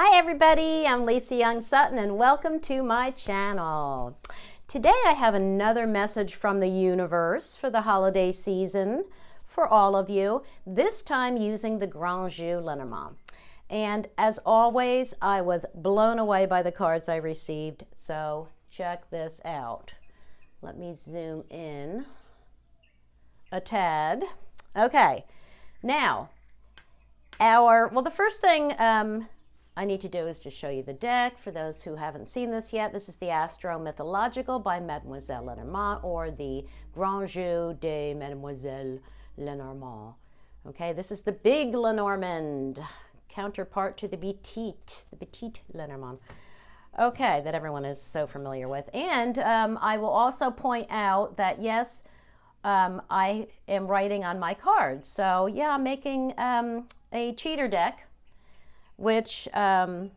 Hi everybody, I'm Lisa Young Sutton and welcome to my channel. Today I have another message from the universe for the holiday season for all of you, this time using the Cookie Muse Lenormand. And as always, I was blown away by the cards I received, so check this out. Let me zoom in a tad. Okay, now, the first thing I need to do is just show you the deck. For those who haven't seen this yet, this is the Astro Mythological by Mademoiselle Lenormand, or the Grand Jeu de Mademoiselle Lenormand. Okay, this is the big Lenormand, counterpart to the petite Lenormand. Okay, that everyone is so familiar with. And I will also point out that, yes, I am writing on my cards. So, yeah, I'm making a cheater deck, which I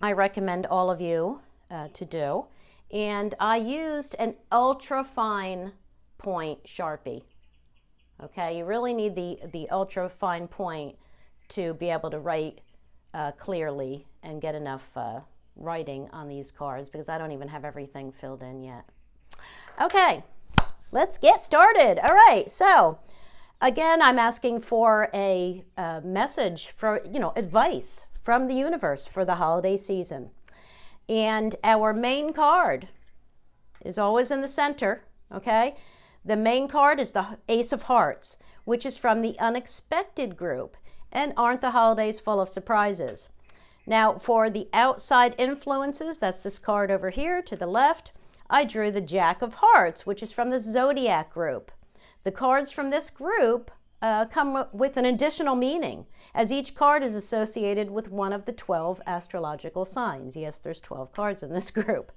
recommend all of you to do. And I used an ultra fine point Sharpie. Okay, you really need the ultra fine point to be able to write clearly and get enough writing on these cards, because I don't even have everything filled in yet. Okay, let's get started. All right, so again, I'm asking for a message for, advice from the universe for the holiday season. And our main card is always in the center, okay? The main card is the Ace of Hearts, which is from the unexpected group. And aren't the holidays full of surprises? Now, for the outside influences, that's this card over here to the left, I drew the Jack of Hearts, which is from the Zodiac group. The cards from this group come with an additional meaning, as each card is associated with one of the 12 astrological signs. Yes, there's 12 cards in this group.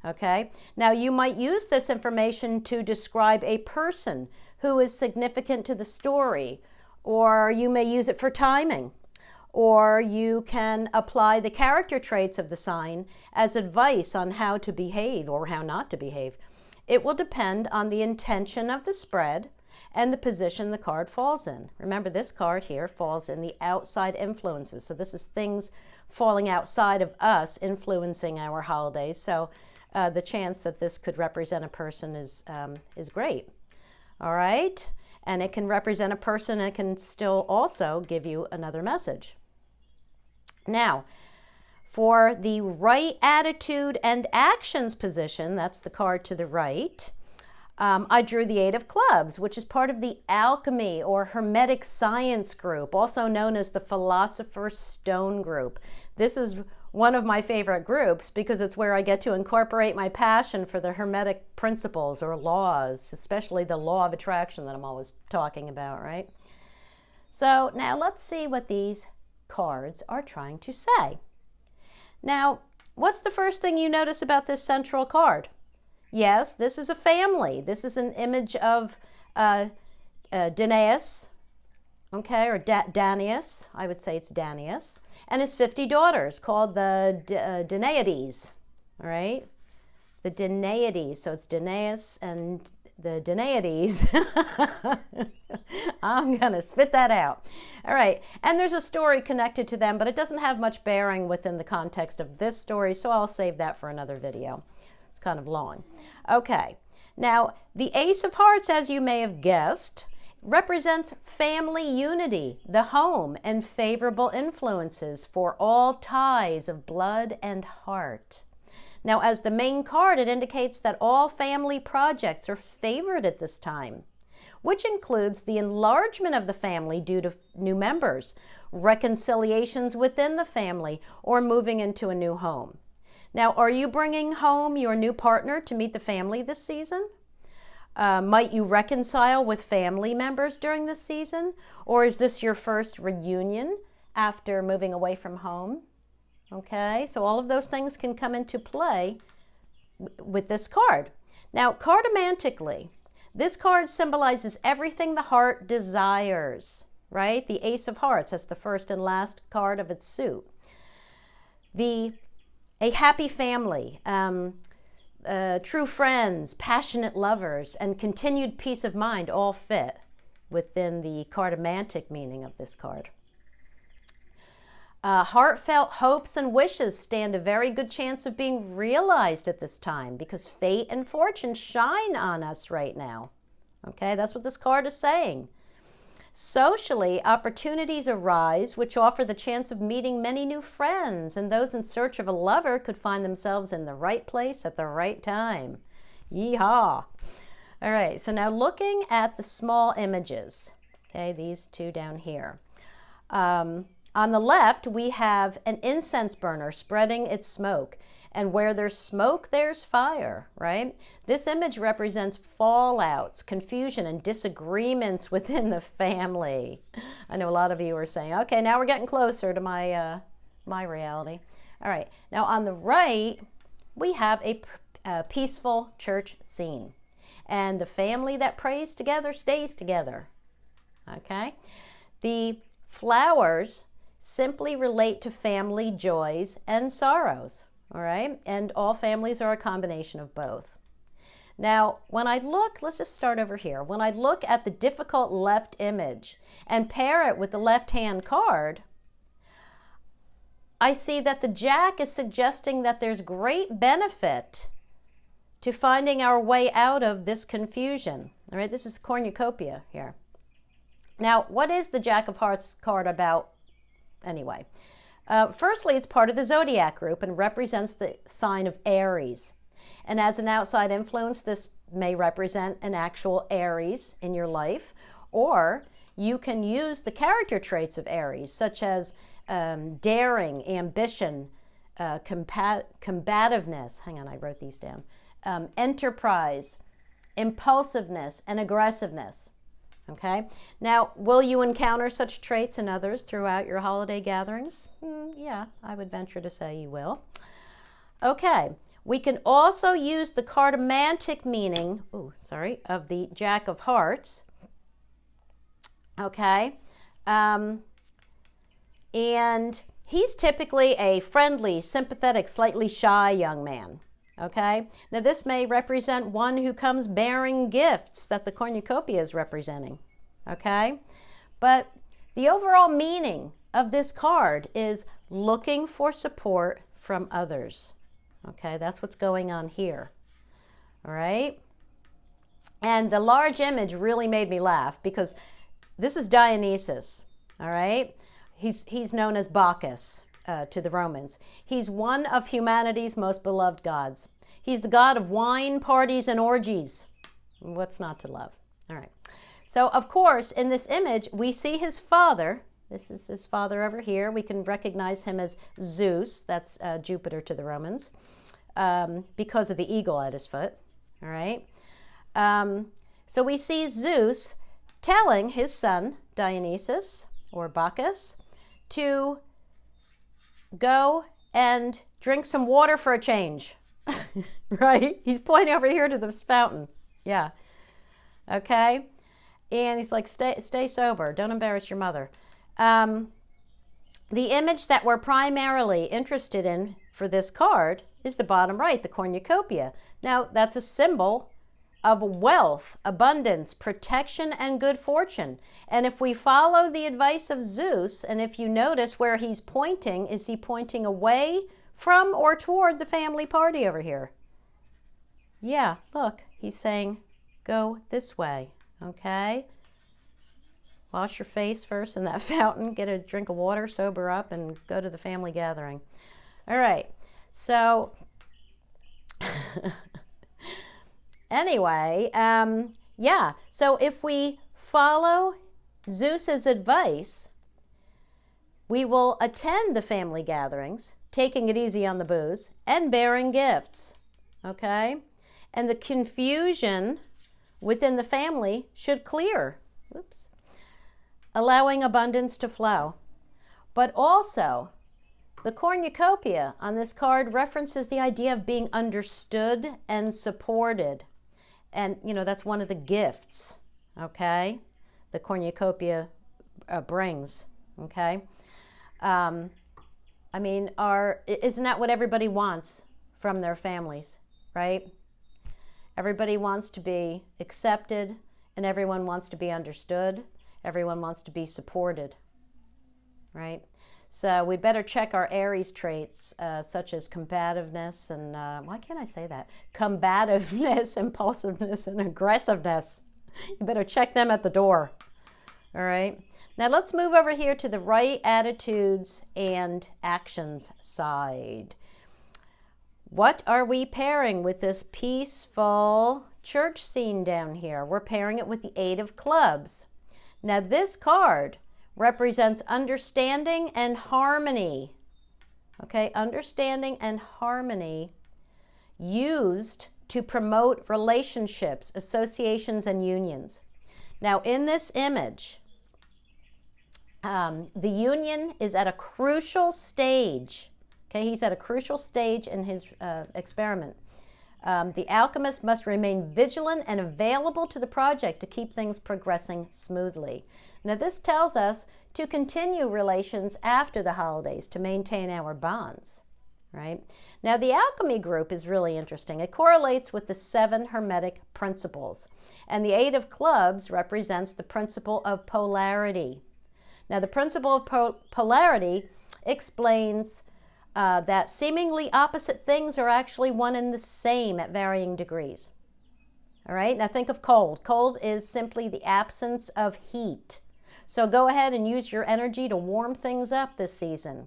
Okay, now you might use this information to describe a person who is significant to the story, or you may use it for timing, or you can apply the character traits of the sign as advice on how to behave or how not to behave. It will depend on the intention of the spread and the position the card falls in. Remember, this card here falls in the outside influences. So this is things falling outside of us influencing our holidays. So the chance that this could represent a person is great. All right? And it can represent a person, and it can still also give you another message. Now, for the right attitude and actions position, that's the card to the right, I drew the Eight of Clubs, which is part of the Alchemy or Hermetic Science group, also known as the Philosopher's Stone group. This is one of my favorite groups because it's where I get to incorporate my passion for the Hermetic principles or laws, especially the law of attraction that I'm always talking about, right? So now let's see what these cards are trying to say. Now, what's the first thing you notice about this central card? Yes, this is a family. This is an image of Danaus, okay, or Danaus. I would say it's Danaus, and his 50 daughters called the Danaides, all right? The Danaides, so it's Danaus and the Danaides. I'm going to spit that out. All right, and there's a story connected to them, but it doesn't have much bearing within the context of this story, so I'll save that for another video. It's kind of long. Okay, now the Ace of Hearts, as you may have guessed, represents family unity, the home, and favorable influences for all ties of blood and heart. Now, as the main card, it indicates that all family projects are favored at this time, which includes the enlargement of the family due to new members, reconciliations within the family, or moving into a new home. Now, are you bringing home your new partner to meet the family this season? Might you reconcile with family members during this season? Or is this your first reunion after moving away from home? Okay, so all of those things can come into play with this card. Now, cartomantically, this card symbolizes everything the heart desires, right? The Ace of Hearts, that's the first and last card of its suit. A happy family, true friends, passionate lovers, and continued peace of mind all fit within the cartomantic meaning of this card. Heartfelt hopes and wishes stand a very good chance of being realized at this time because fate and fortune shine on us right now. Okay, that's what this card is saying. Socially, opportunities arise which offer the chance of meeting many new friends, and those in search of a lover could find themselves in the right place at the right time. Yeehaw! All right, so now looking at the small images, okay, these two down here. On the left, we have an incense burner spreading its smoke. And where there's smoke, there's fire, right? This image represents fallouts, confusion, and disagreements within the family. I know a lot of you are saying, okay, now we're getting closer to my reality. All right, now on the right, we have a peaceful church scene. And the family that prays together stays together, okay? The flowers simply relate to family joys and sorrows. All right, and all families are a combination of both. Now, when I look, let's just start over here. When I look at the difficult left image and pair it with the left-hand card, I see that the Jack is suggesting that there's great benefit to finding our way out of this confusion. All right, this is cornucopia here. Now, what is the Jack of Hearts card about anyway? Firstly, it's part of the zodiac group and represents the sign of Aries. And as an outside influence, this may represent an actual Aries in your life, or you can use the character traits of Aries, such as daring, ambition, combativeness. Hang on, I wrote these down. Enterprise, impulsiveness, and aggressiveness. Okay, now will you encounter such traits in others throughout your holiday gatherings? Yeah, I would venture to say you will. Okay, we can also use the cartomantic meaning, of the Jack of Hearts. Okay, and he's typically a friendly, sympathetic, slightly shy young man. Okay, now this may represent one who comes bearing gifts that the cornucopia is representing. Okay, but the overall meaning of this card is looking for support from others. Okay, that's what's going on here. All right, and the large image really made me laugh because this is Dionysus. All right, he's known as Bacchus to the Romans. He's one of humanity's most beloved gods. He's the god of wine, parties, and orgies. What's not to love? All right. So, of course, in this image, we see his father. This is his father over here. We can recognize him as Zeus. That's Jupiter to the Romans, because of the eagle at his foot. All right. So we see Zeus telling his son, Dionysus, or Bacchus, to go and drink some water for a change. Right? He's pointing over here to this fountain. Yeah. Okay. And he's like, stay sober. Don't embarrass your mother. The image that we're primarily interested in for this card is the bottom right, the cornucopia. Now, that's a symbol of wealth, abundance, protection, and good fortune. And if we follow the advice of Zeus, and if you notice where he's pointing, is he pointing away from or toward the family party over here? Yeah, look, he's saying, go this way, okay? Wash your face first in that fountain, get a drink of water, sober up, and go to the family gathering. All right, so anyway, yeah, so if we follow Zeus's advice, we will attend the family gatherings, taking it easy on the booze, and bearing gifts, okay? And the confusion within the family should clear, allowing abundance to flow. But also, the cornucopia on this card references the idea of being understood and supported. And, you know, that's one of the gifts, okay, the cornucopia brings, okay? I mean, isn't that what everybody wants from their families, right? Everybody wants to be accepted, and everyone wants to be understood. Everyone wants to be supported, right? So we'd better check our Aries traits, such as combativeness and, why can't I say that? Combativeness, impulsiveness, and aggressiveness. You better check them at the door. All right. Now let's move over here to the right attitudes and actions side. What are we pairing with this peaceful church scene down here? We're pairing it with the Eight of Clubs. Now this card represents understanding and harmony. Okay, understanding and harmony used to promote relationships, associations, and unions. Now in this image, the union is at a crucial stage. Okay, he's at a crucial stage in his experiment. The alchemist must remain vigilant and available to the project to keep things progressing smoothly. Now this tells us to continue relations after the holidays to maintain our bonds, right? Now the alchemy group is really interesting. It correlates with the 7 hermetic principles, and the 8 of clubs represents the principle of polarity. Now the principle of polarity explains that seemingly opposite things are actually one and the same at varying degrees. All right, now think of cold. Cold is simply the absence of heat. So go ahead and use your energy to warm things up this season.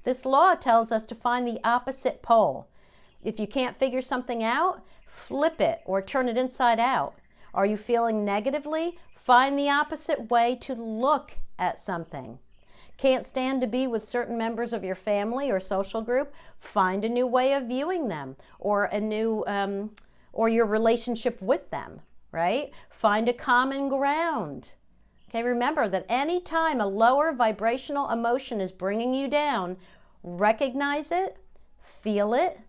This law tells us to find the opposite pole. If you can't figure something out, flip it or turn it inside out. Are you feeling negatively? Find the opposite way to look at something. Can't stand to be with certain members of your family or social group? Find a new way of viewing them, or a new, or your relationship with them, right? Find a common ground. Okay, remember that any time a lower vibrational emotion is bringing you down, recognize it, feel it,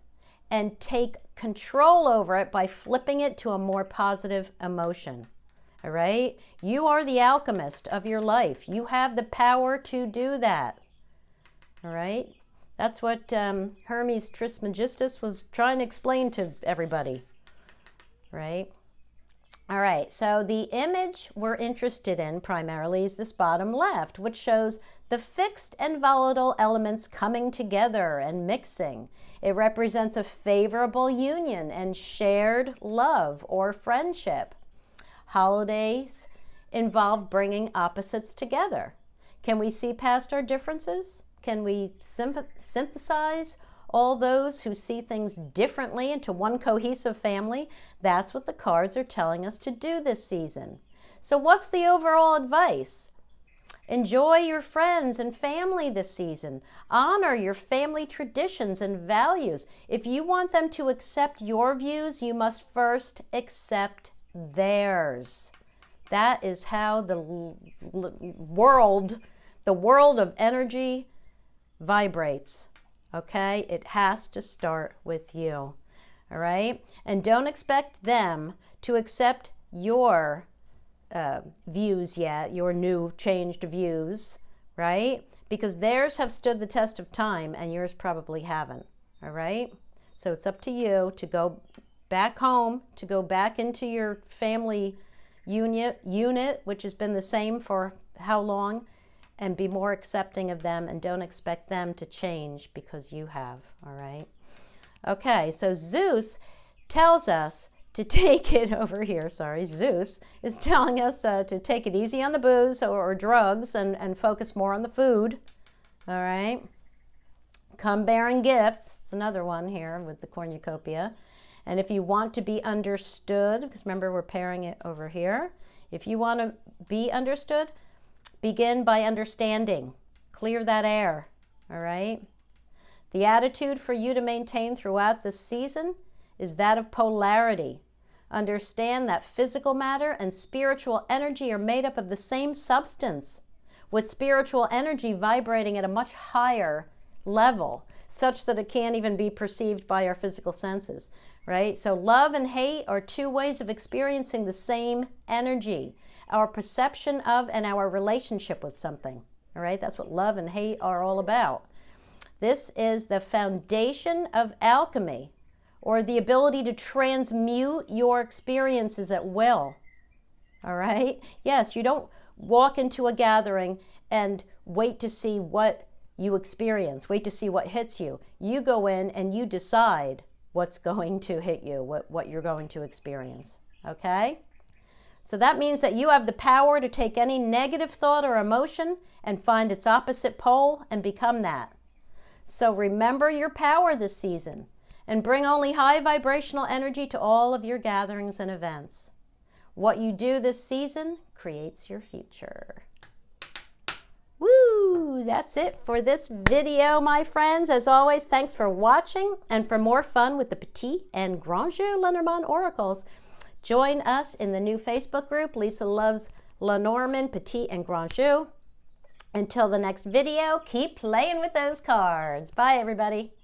and take control over it by flipping it to a more positive emotion. All right? You are the alchemist of your life. You have the power to do that. All right? That's what Hermes Trismegistus was trying to explain to everybody. Right? All right, so the image we're interested in primarily is this bottom left, which shows the fixed and volatile elements coming together and mixing. It represents a favorable union and shared love or friendship. Holidays involve bringing opposites together. Can we see past our differences? Can we synthesize all those who see things differently into one cohesive family? That's what the cards are telling us to do this season. So what's the overall advice? Enjoy your friends and family this season. Honor your family traditions and values. If you want them to accept your views, you must first accept theirs. That is how the world of energy vibrates. Okay? It has to start with you. All right? And don't expect them to accept your views yet, your new changed views, right? Because theirs have stood the test of time and yours probably haven't. All right? So it's up to you to go back home, to go back into your family unit, which has been the same for how long, and be more accepting of them, and don't expect them to change because you have. All right? Okay, so Zeus tells us to take it over here. Sorry, Zeus is telling us to take it easy on the booze or drugs and focus more on the food. All right? Come bearing gifts. It's another one here with the cornucopia. And if you want to be understood, because remember we're pairing it over here. If you want to be understood, begin by understanding. Clear that air. All right? The attitude for you to maintain throughout this season is that of polarity. Understand that physical matter and spiritual energy are made up of the same substance, with spiritual energy vibrating at a much higher level, such that it can't even be perceived by our physical senses, right? So love and hate are two ways of experiencing the same energy, our perception of and our relationship with something, all right? That's what love and hate are all about. This is the foundation of alchemy, or the ability to transmute your experiences at will. All right? Yes, you don't walk into a gathering and wait to see what you experience. Wait to see what hits you. You go in and you decide what's going to hit you, what you're going to experience. Okay? So that means that you have the power to take any negative thought or emotion and find its opposite pole and become that. So remember your power this season and bring only high vibrational energy to all of your gatherings and events. What you do this season creates your future. Woo! That's it for this video, my friends. As always, thanks for watching. And for more fun with the Petit and Grand Jeu Lenormand oracles, join us in the new Facebook group, Lisa Loves Lenormand, Petit and Grand Jeu. Until the next video, keep playing with those cards. Bye, everybody.